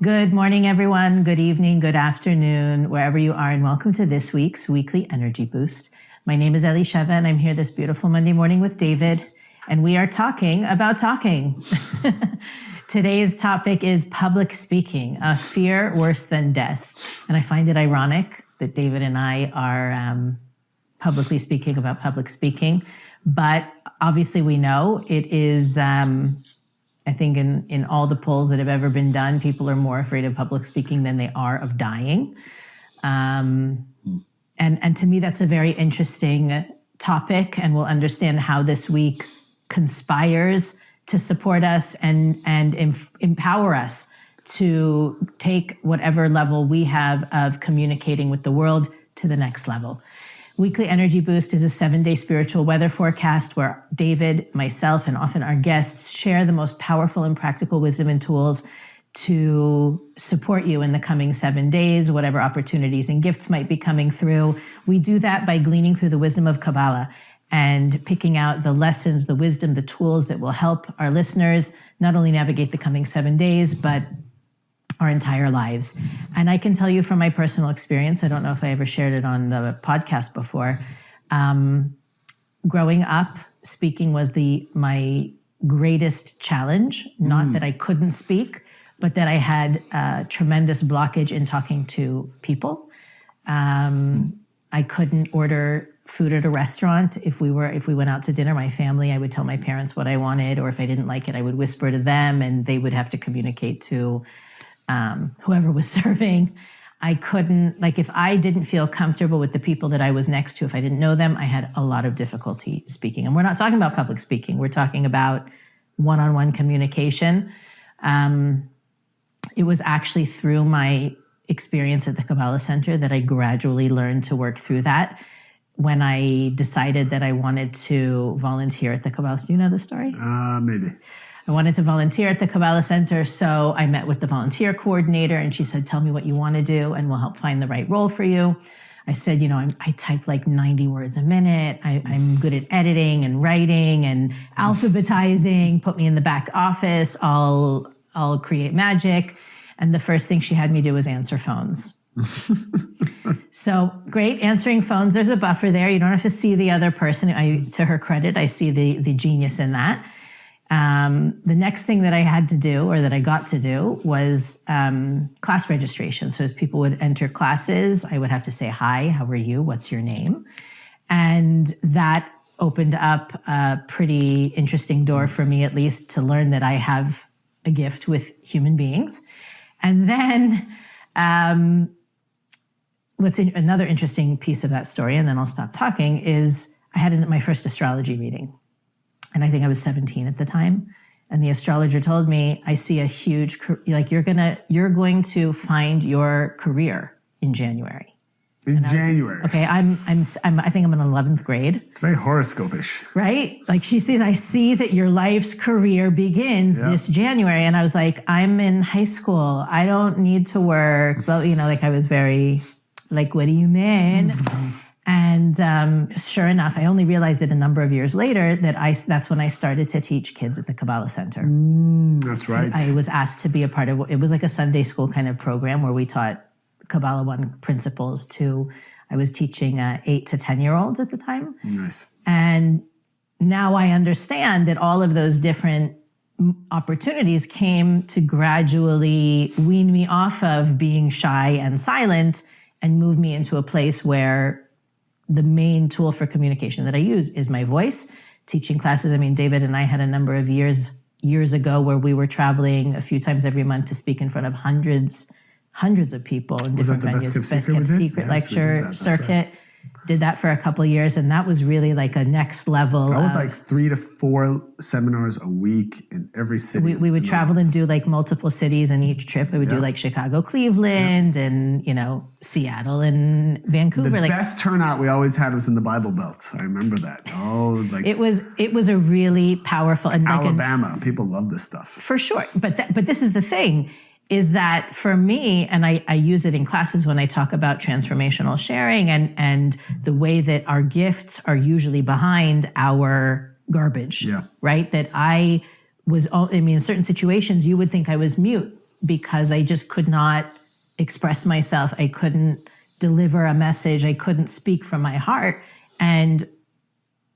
Good morning, everyone. Good evening, good afternoon, wherever you are, and welcome to this week's Weekly Energy Boost. My name is Elisheva, and I'm here this beautiful Monday morning with David, and we are talking about talking. Today's topic is public speaking, a fear worse than death. And I find it ironic that David and I are publicly speaking about public speaking, but obviously we know it is... I think in all the polls that have ever been done, people are more afraid of public speaking than they are of dying. And to me, that's a very interesting topic, and we'll understand how this week conspires to support us and empower us to take whatever level we have of communicating with the world to the next level. Weekly Energy Boost is a 7-day spiritual weather forecast where David, myself, and often our guests share the most powerful and practical wisdom and tools to support you in the coming 7 days, whatever opportunities and gifts might be coming through. We do that by gleaning through the wisdom of Kabbalah and picking out the lessons, the wisdom, the tools that will help our listeners not only navigate the coming 7 days, but our entire lives. And I can tell you from my personal experience, I don't know if I ever shared it on the podcast before, growing up, speaking was my greatest challenge. Not that I couldn't speak, but that I had a tremendous blockage in talking to people. I couldn't order food at a restaurant. If we went out to dinner, my family, I would tell my parents what I wanted, or if I didn't like it, I would whisper to them, and they would have to communicate to whoever was serving. I couldn't, if I didn't feel comfortable with the people that I was next to, if I didn't know them, I had a lot of difficulty speaking. And we're not talking about public speaking. We're talking about one-on-one communication. It was actually through my experience at the Kabbalah Centre that I gradually learned to work through that. When I decided that I wanted to volunteer at the Kabbalah, do you know the story? Maybe. I wanted to volunteer at the Kabbalah Centre, so I met with the volunteer coordinator, and she said, tell me what you want to do, and we'll help find the right role for you. I said, I type 90 words a minute. I'm good at editing and writing and alphabetizing. Put me in the back office. I'll create magic. And the first thing she had me do was answer phones. So great, answering phones. There's a buffer there. You don't have to see the other person. To her credit, I see the genius in that. The next thing that I had to do, or that I got to do, was class registration. So as people would enter classes, I would have to say, hi, how are you? What's your name? And that opened up a pretty interesting door for me, at least, to learn that I have a gift with human beings. And then another interesting piece of that story, and then I'll stop talking, is I had my first astrology reading. And I think I was 17 at the time. And the astrologer told me, I see a huge, you're going to find your career in January. January. Okay, I think I'm in 11th grade. It's very horoscope-ish. Right? She says, I see that your life's career begins this January. And I was like, I'm in high school. I don't need to work. But, I was very, what do you mean? And sure enough, I only realized it a number of years later that that's when I started to teach kids at the Kabbalah Centre. That's right. I was asked to be a part of it. Was like a Sunday school kind of program where we taught Kabbalah 1 principles I was teaching 8 to 10-year-olds at the time. Nice. And now I understand that all of those different opportunities came to gradually wean me off of being shy and silent and move me into a place where the main tool for communication that I use is my voice. Teaching classes. David and I had a number of years ago where we were traveling a few times every month to speak in front of hundreds of people in different venues. Best Kept Secret lecture circuit. Right. Did that for a couple of years, and that was really like a next level. That was 3 to 4 seminars a week in every city. We would travel and do multiple cities in each trip. We would do Chicago, Cleveland, and Seattle and Vancouver. The best turnout we always had was in the Bible Belt. I remember that. It was a really powerful, and Alabama. People love this stuff for sure. But this is the thing. Is that for me, and I use it in classes when I talk about transformational sharing and the way that our gifts are usually behind our garbage, right? That in certain situations, you would think I was mute because I just could not express myself. I couldn't deliver a message. I couldn't speak from my heart. And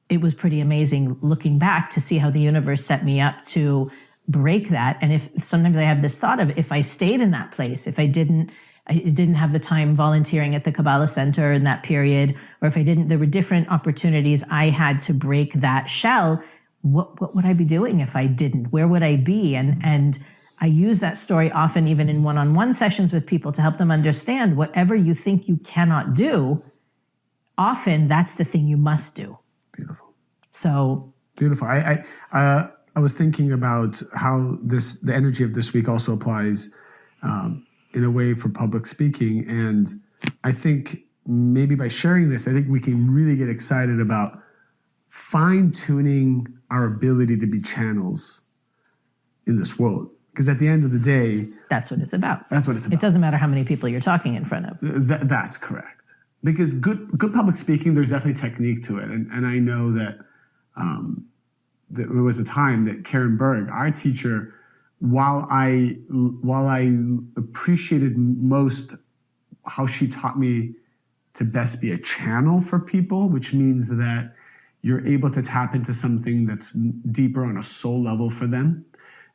it was pretty amazing looking back to see how the universe set me up to break that. And if sometimes I have this thought of, if I stayed in that place, if I didn't have the time volunteering at the Kabbalah Centre in that period, or if I didn't, there were different opportunities I had to break that shell. What would I be doing if I didn't? Where would I be? And I use that story often, even in one-on-one sessions with people, to help them understand whatever you think you cannot do, often that's the thing you must do. Beautiful. So beautiful. I was thinking about how the energy of this week also applies in a way for public speaking. And I think maybe by sharing this, I think we can really get excited about fine-tuning our ability to be channels in this world. Because at the end of the day... That's what it's about. That's what it's about. It doesn't matter how many people you're talking in front of. That's correct. Because good public speaking, there's definitely technique to it. And I know that there was a time that Karen Berg, our teacher, while I appreciated most how she taught me to best be a channel for people, which means that you're able to tap into something that's deeper on a soul level for them,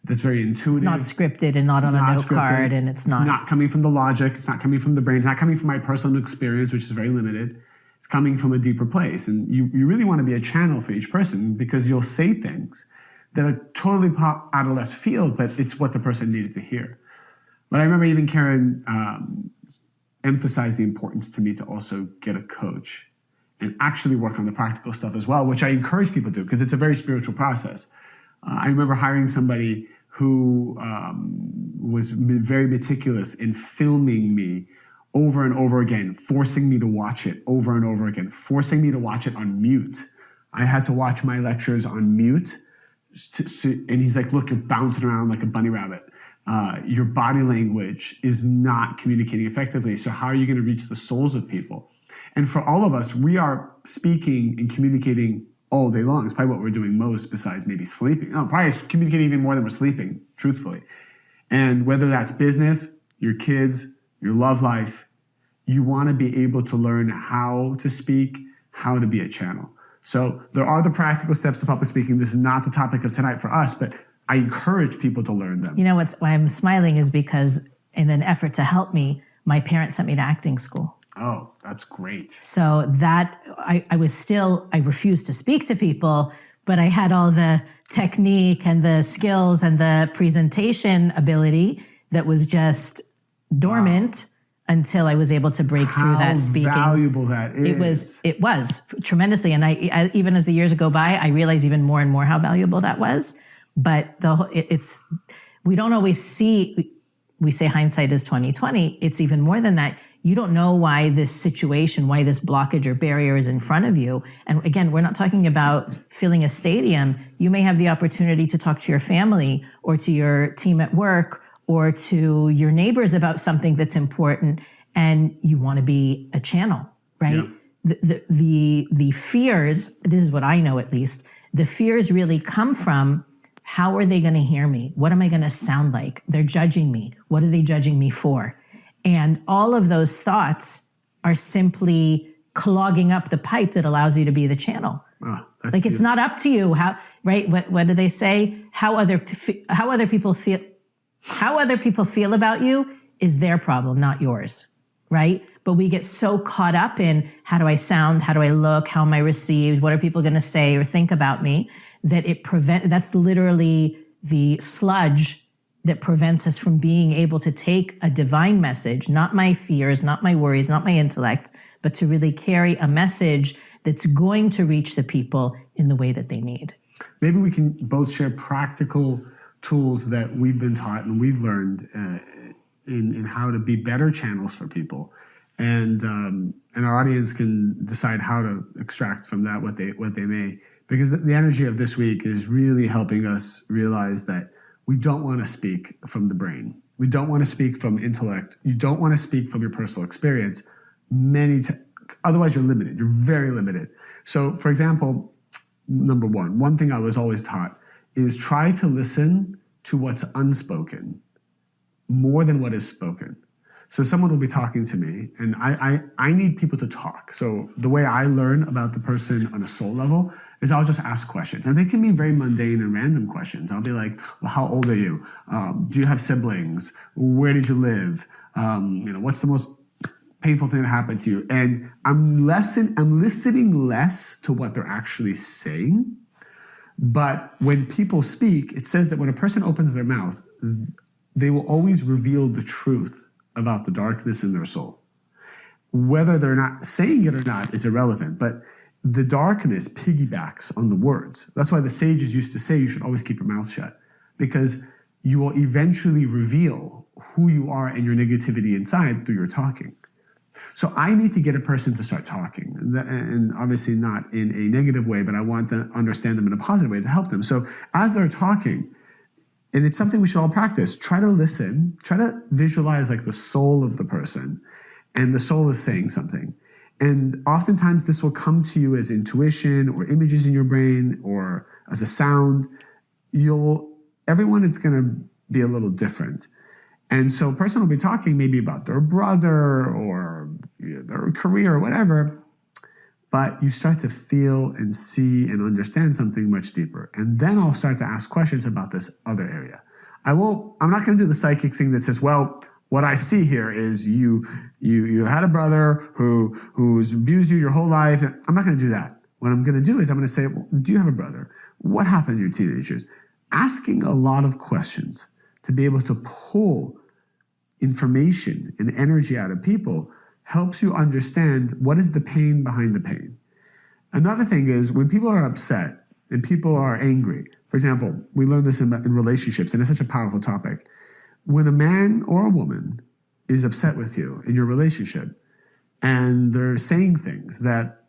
that's very intuitive. It's not scripted and not on a note card, and it's not coming from the logic, it's not coming from the brain, it's not coming from my personal experience, which is very limited. It's coming from a deeper place. And you really want to be a channel for each person, because you'll say things that are totally pop out of left field, but it's what the person needed to hear. But I remember even Karen emphasized the importance to me to also get a coach and actually work on the practical stuff as well, which I encourage people to do, because it's a very spiritual process. I remember hiring somebody who was very meticulous in filming me over and over again, forcing me to watch it over and over again, forcing me to watch it on mute. I had to watch my lectures on mute. And he's like, look, you're bouncing around like a bunny rabbit. Your body language is not communicating effectively. So how are you going to reach the souls of people? And for all of us, we are speaking and communicating all day long. It's probably what we're doing most, besides maybe sleeping. No, probably communicating even more than we're sleeping, truthfully. And whether that's business, your kids, your love life, you want to be able to learn how to speak, how to be a channel. So there are the practical steps to public speaking. This is not the topic of tonight for us, but I encourage people to learn them. You know why I'm smiling is because in an effort to help me, my parents sent me to acting school. Oh, that's great. So that I refused to speak to people, but I had all the technique and the skills and the presentation ability that was just dormant until I was able to break through that speaking. How valuable that is. It was tremendously. And I even as the years go by, I realize even more and more how valuable that was. But we don't always see, we say hindsight is 20/20. It's even more than that. You don't know why this situation, why this blockage or barrier is in front of you. And again, we're not talking about filling a stadium. You may have the opportunity to talk to your family or to your team at work or to your neighbors about something that's important, and you want to be a channel, right? Yeah. The fears, this is what I know at least, the fears really come from, how are they going to hear me? What am I going to sound like? They're judging me. What are they judging me for? And all of those thoughts are simply clogging up the pipe that allows you to be the channel. Oh, like it's not up to you how, right? What do they say? How other people feel about you is their problem, not yours, right? But we get so caught up in, how do I sound? How do I look? How am I received? What are people going to say or think about me? That that's literally the sludge that prevents us from being able to take a divine message, not my fears, not my worries, not my intellect, but to really carry a message that's going to reach the people in the way that they need. Maybe we can both share practical tools that we've been taught and we've learned in how to be better channels for people, and our audience can decide how to extract from that what they may, because the energy of this week is really helping us realize that we don't want to speak from the brain. We don't want to speak from intellect. You don't want to speak from your personal experience. Otherwise you're limited. You're very limited. So, for example, number one thing I was always taught is try to listen to what's unspoken more than what is spoken. So someone will be talking to me, and I need people to talk. So the way I learn about the person on a soul level is I'll just ask questions. And they can be very mundane and random questions. I'll be like, well, how old are you? Do you have siblings? Where did you live? What's the most painful thing that happened to you? And I'm listening less to what they're actually saying. But when people speak, it says that when a person opens their mouth, they will always reveal the truth about the darkness in their soul. Whether they're not saying it or not is irrelevant, but the darkness piggybacks on the words. That's why the sages used to say you should always keep your mouth shut, because you will eventually reveal who you are and your negativity inside through your talking. So I need to get a person to start talking, and obviously not in a negative way, but I want to understand them in a positive way to help them. So as they're talking, and it's something we should all practice, try to listen, try to visualize like the soul of the person, and the soul is saying something. And oftentimes this will come to you as intuition or images in your brain or as a sound. Everyone is going to be a little different. And so a person will be talking maybe about their brother or their career or whatever, but you start to feel and see and understand something much deeper. And then I'll start to ask questions about this other area. I'm not going to do the psychic thing that says, well, what I see here is you had a brother who's abused you your whole life. I'm not going to do that. What I'm going to do is I'm going to say, well, do you have a brother? What happened in your teenagers? Asking a lot of questions to be able to pull information and energy out of people helps you understand what is the pain behind the pain. Another thing is when people are upset and people are angry, for example, we learn this in relationships, and it's such a powerful topic. When a man or a woman is upset with you in your relationship and they're saying things that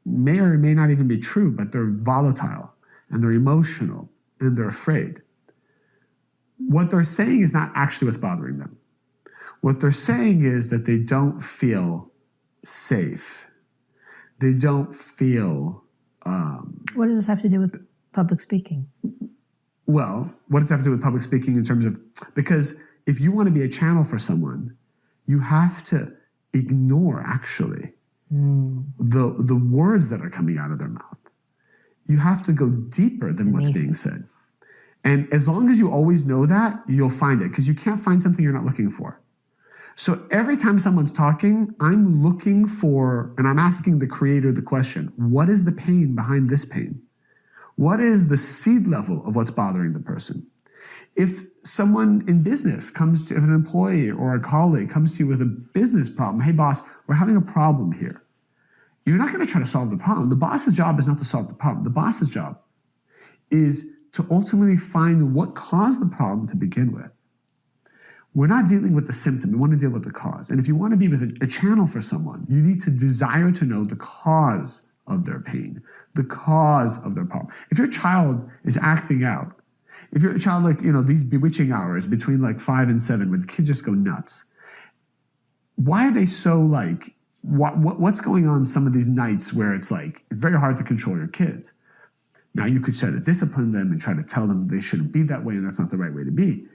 may or may not even be true, but they're volatile and they're emotional and they're afraid, what they're saying is not actually what's bothering them. What they're saying is that they don't feel safe. They don't feel... What does this have to do with public speaking? Well, what does that have to do with public speaking in terms of... Because if you want to be a channel for someone, you have to ignore, actually, the words that are coming out of their mouth. You have to go deeper than what's being said. And as long as you always know that, you'll find it, because you can't find something you're not looking for. So every time someone's talking, I'm looking for, and I'm asking the creator the question, what is the pain behind this pain? What is the seed level of what's bothering the person? If someone in business comes to, if an employee or a colleague comes to you with a business problem, hey boss, we're having a problem here. You're not going to try to solve the problem. The boss's job is not to solve the problem. The boss's job is to ultimately find what caused the problem to begin with. We're not dealing with the symptom. We want to deal with the cause. And if you want to be with a channel for someone, you need to desire to know the cause of their pain, the cause of their problem. If your child is acting out, if you're a child like, these bewitching hours between like 5 and 7 when the kids just go nuts, why are they so like, what's going on some of these nights where it's like, it's very hard to control your kids? Now you could try to discipline them and try to tell them they shouldn't be that way and that's not the right way to be.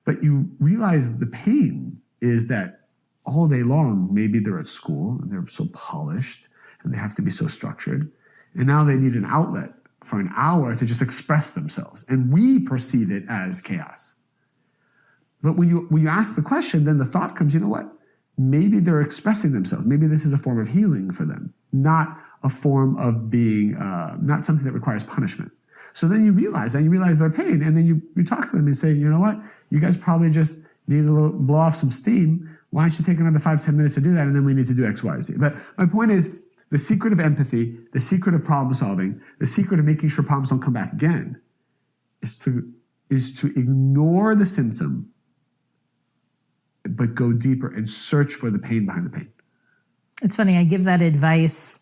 But you realize the pain is that all day long, maybe they're at school and they're so polished and they have to be so structured. And now they need an outlet for an hour to just express themselves. And we perceive it as chaos. But when you ask the question, then the thought comes, you know what? Maybe they're expressing themselves. Maybe this is a form of healing for them, not a form of being, not something that requires punishment. So then you realize their pain, and then you talk to them and say, you know what? You guys probably just need to blow off some steam. Why don't you take another 5-10 minutes to do that, and then we need to do X, Y, Z. But my point is, the secret of empathy, the secret of problem solving, the secret of making sure problems don't come back again is to ignore the symptom, but go deeper and search for the pain behind the pain. It's funny, I give that advice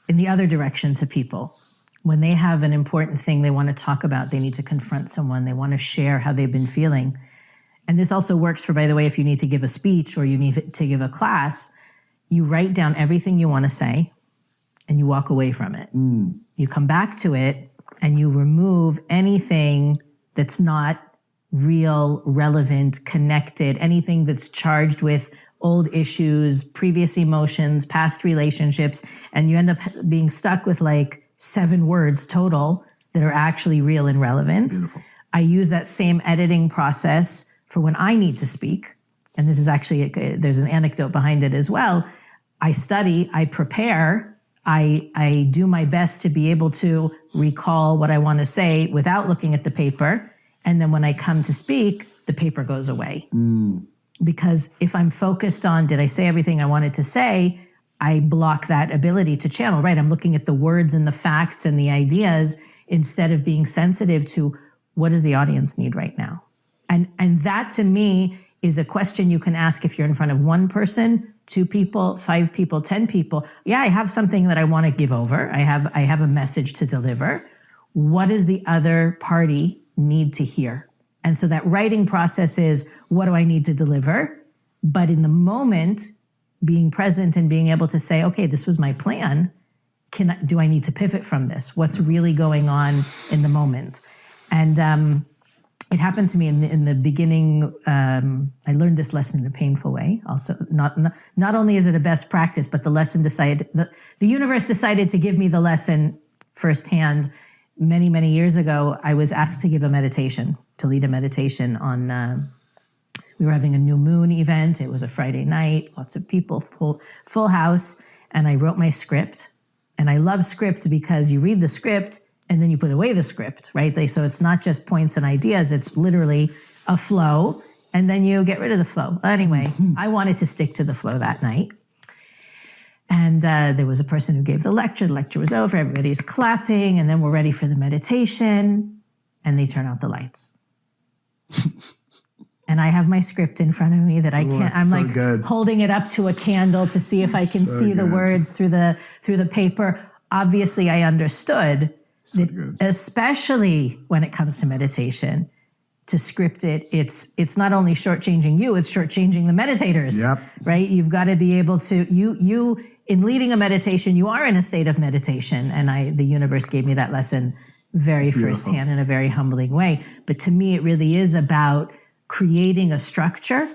in the other direction to people. When they have an important thing they want to talk about, they need to confront someone, they want to share how they've been feeling. And this also works for, by the way, if you need to give a speech or you need to give a class, you write down everything you want to say and you walk away from it. You come back to it and you remove anything that's not real, relevant, connected, anything that's charged with old issues, previous emotions, past relationships, and you end up being stuck with like 7 words total that are actually real and relevant. Beautiful. I use that same editing process for when I need to speak. And this is actually, there's an anecdote behind it as well. I study, I prepare, I do my best to be able to recall what I want to say without looking at the paper. And then when I come to speak, the paper goes away. Because if I'm focused on, did I say everything I wanted to say, I block that ability to channel, right? I'm looking at the words and the facts and the ideas instead of being sensitive to what does the audience need right now? And that to me is a question you can ask if you're in front of one person, 2 people, 5 people, 10 people. Yeah, I have something that I want to give over. I have a message to deliver. What does the other party need to hear? And so that writing process is, what do I need to deliver? But in the moment, being present and being able to say, okay, this was my plan. Do I need to pivot from this? What's really going on in the moment? And it happened to me in the beginning. I learned this lesson in a painful way. Also, not only is it a best practice, but the universe decided to give me the lesson firsthand. Many, many years ago, I was asked to give a meditation, to lead a meditation on, we were having a new moon event. It was a Friday night, lots of people, full house. And I wrote my script. And I love scripts because you read the script and then you put away the script, right? So it's not just points and ideas. It's literally a flow. And then you get rid of the flow. Anyway, I wanted to stick to the flow that night. And there was a person who gave the lecture. The lecture was over. Everybody's clapping. And then we're ready for the meditation. And they turn out the lights. And I have my script in front of me that I can't. I'm so like good. Holding it up to a candle to see if I can see the words through the paper. Obviously, I understood that, especially when it comes to meditation, to script it, it's not only shortchanging you, it's shortchanging the meditators. Yep. Right? You've got to be able to you in leading a meditation, you are in a state of meditation, and the universe gave me that lesson very firsthand in a very humbling way. But to me, it really is about creating a structure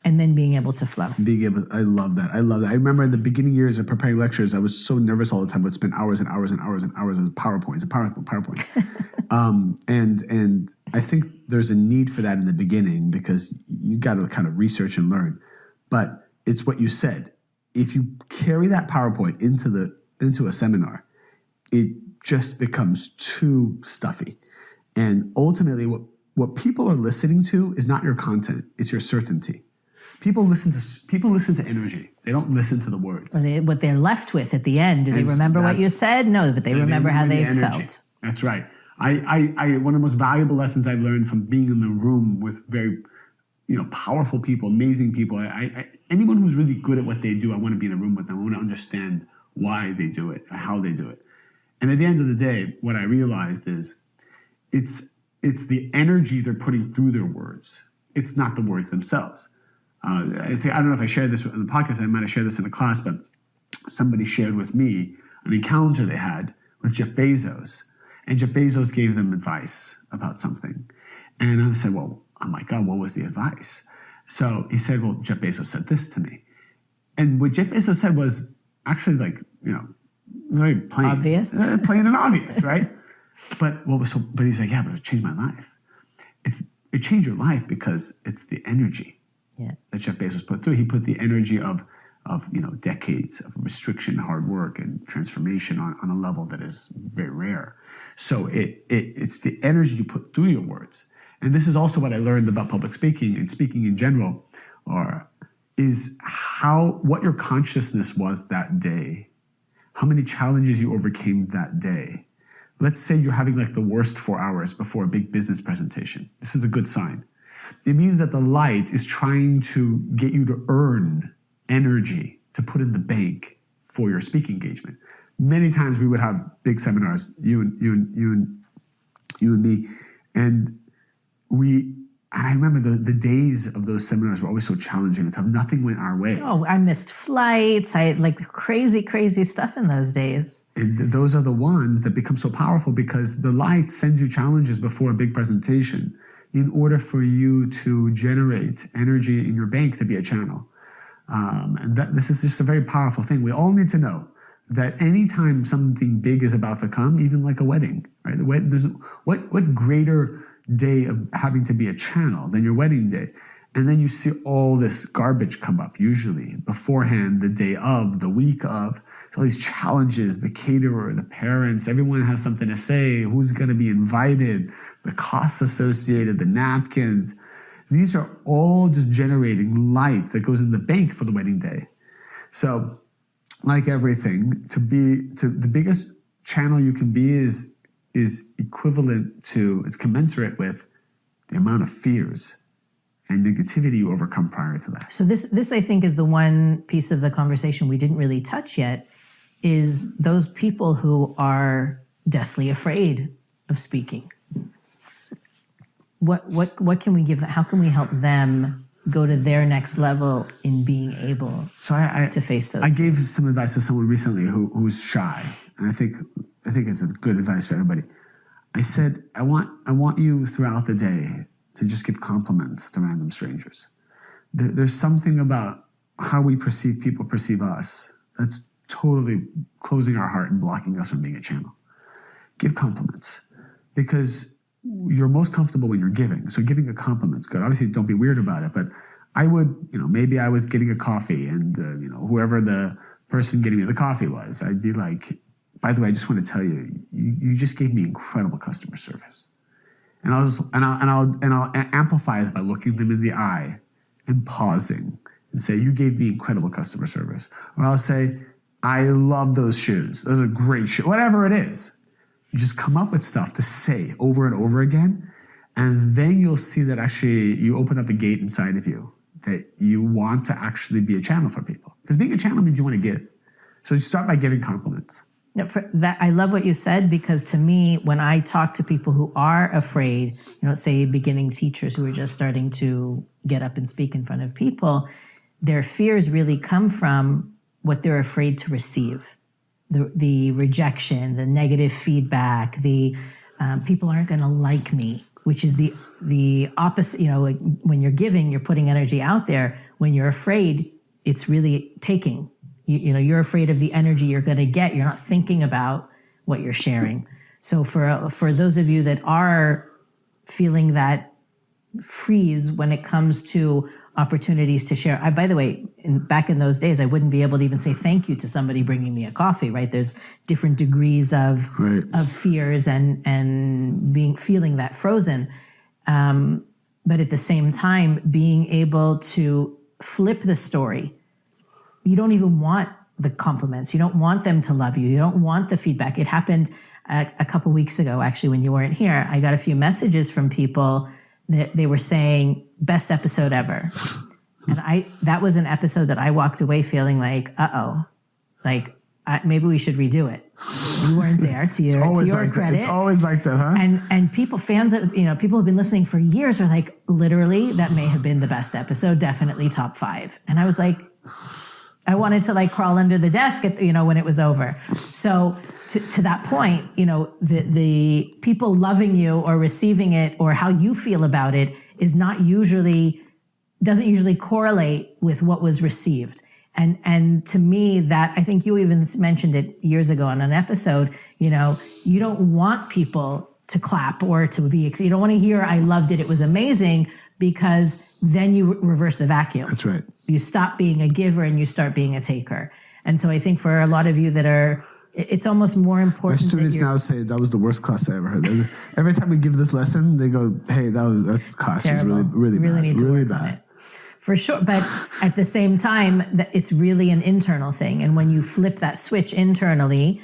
and then being able to flow. I love that. I remember in the beginning years of preparing lectures, I was so nervous all the time. I would spend hours and hours and hours and hours on PowerPoints. And I think there's a need for that in the beginning because you got to kind of research and learn. But it's what you said. If you carry that PowerPoint into a seminar, it just becomes too stuffy. And ultimately, what people are listening to is not your content; it's your certainty. People listen to energy. They don't listen to the words. What they're left with at the end. Do they remember what you said? No, but they remember how they felt. That's right. I one of the most valuable lessons I've learned from being in the room with very, powerful people, amazing people. Anyone who's really good at what they do, I want to be in a room with them. I want to understand why they do it, or how they do it. And at the end of the day, what I realized is it's the energy they're putting through their words. It's not the words themselves. I don't know if I shared this in the podcast. I might have shared this in a class, but somebody shared with me an encounter they had with Jeff Bezos. And Jeff Bezos gave them advice about something. And I said, well, oh my God, what was the advice? So he said, well, Jeff Bezos said this to me. And what Jeff Bezos said was actually very plain. Obvious. Plain and obvious, right? But he's like, yeah, but it changed my life. It changed your life because it's the energy that Jeff Bezos put through. He put the energy of decades of restriction, hard work, and transformation on a level that is very rare. So it's the energy you put through your words. And this is also what I learned about public speaking and speaking in general, is what your consciousness was that day, how many challenges you overcame that day. Let's say you're having the worst 4 hours before a big business presentation. This is a good sign. It means that the light is trying to get you to earn energy to put in the bank for your speaking engagement. Many times we would have big seminars, you and me, and I remember the days of those seminars were always so challenging and tough. Nothing went our way. Oh, I missed flights. I had crazy, crazy stuff in those days. And those are the ones that become so powerful because the light sends you challenges before a big presentation in order for you to generate energy in your bank to be a channel. And this is just a very powerful thing. We all need to know that anytime something big is about to come, even like a wedding, right? What greater day of having to be a channel than your wedding day? And then you see all this garbage come up, usually beforehand, the day of, the week of. So all these challenges, the caterer, the parents, everyone has something to say, who's going to be invited, the costs associated, the napkins. These are all just generating light that goes in the bank for the wedding day. So, like everything, the biggest channel you can be is equivalent to, it's commensurate with the amount of fears and negativity you overcome prior to that. So this I think is the one piece of the conversation we didn't really touch yet, is those people who are deathly afraid of speaking. What can we give them? How can we help them go to their next level in being able to face those? I gave some advice to someone recently who's shy, and I think it's a good advice for everybody. I said, I want you throughout the day to just give compliments to random strangers. There's something about how we perceive people perceive us that's totally closing our heart and blocking us from being a channel. Give compliments, because you're most comfortable when you're giving. So giving a compliment's good. Obviously, don't be weird about it, but I would, maybe I was getting a coffee and, whoever the person getting me the coffee was, I'd be like, by the way, I just want to tell you, you just gave me incredible customer service. And I'll amplify it by looking them in the eye and pausing and say, you gave me incredible customer service. Or I'll say, I love those shoes. Those are great shoes. Whatever it is. You just come up with stuff to say over and over again, and then you'll see that actually you open up a gate inside of you that you want to actually be a channel for people. Because being a channel means you want to give. So you start by giving compliments. Yeah, for that, I love what you said, because to me, when I talk to people who are afraid, let's say beginning teachers who are just starting to get up and speak in front of people, their fears really come from what they're afraid to receive. The rejection, the negative feedback, the people aren't going to like me, which is the opposite. Like when you're giving, you're putting energy out there. When you're afraid, it's really taking. You're afraid of the energy you're going to get. You're not thinking about what you're sharing. So for those of you that are feeling that freeze when it comes to opportunities to share. By the way, back in those days, I wouldn't be able to even say thank you to somebody bringing me a coffee, right? There's different degrees of fears and feeling that frozen. But at the same time, being able to flip the story. You don't even want the compliments. You don't want them to love you. You don't want the feedback. It happened a couple weeks ago, actually, when you weren't here. I got a few messages from people that they were saying, best episode ever. And that was an episode that I walked away feeling like, maybe we should redo it. You weren't there, to your credit. It's always like that, huh? And people, fans of, people who've been listening for years are like, literally, that may have been the best episode, definitely top 5. And I was like, I wanted to crawl under the desk when it was over. So to that point, the people loving you or receiving it or how you feel about it doesn't usually correlate with what was received. And to me, that, I think you even mentioned it years ago on an episode, you don't want people to clap or to be, you don't want to hear, I loved it, it was amazing, because then you reverse the vacuum. That's right. You stop being a giver and you start being a taker. And so I think for a lot of you that are, it's almost more important. My students now say that was the worst class I ever heard. Every time we give this lesson, they go, hey, that's class was really bad. Need to really work on bad. it. For sure. But at the same time, it's really an internal thing. And when you flip that switch internally,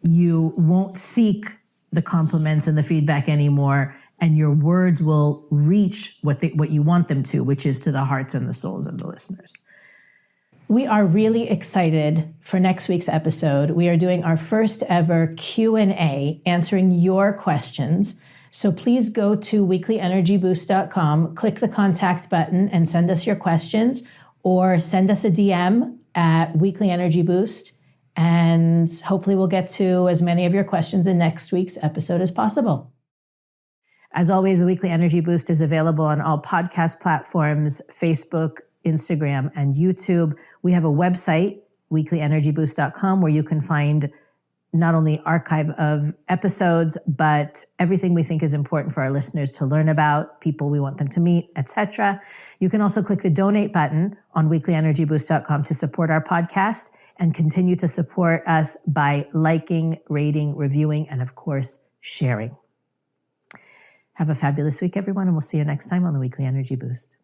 you won't seek the compliments and the feedback anymore. And your words will reach what you want them to, which is to the hearts and the souls of the listeners. We are really excited for next week's episode. We are doing our first ever Q&A, answering your questions. So please go to weeklyenergyboost.com, click the contact button and send us your questions, or send us a DM at Weekly Energy Boost. And hopefully we'll get to as many of your questions in next week's episode as possible. As always, the Weekly Energy Boost is available on all podcast platforms, Facebook, Instagram, and YouTube. We have a website, weeklyenergyboost.com, where you can find not only archive of episodes, but everything we think is important for our listeners to learn about, people we want them to meet, etc. You can also click the donate button on weeklyenergyboost.com to support our podcast and continue to support us by liking, rating, reviewing, and of course, sharing. Have a fabulous week, everyone, and we'll see you next time on the Weekly Energy Boost.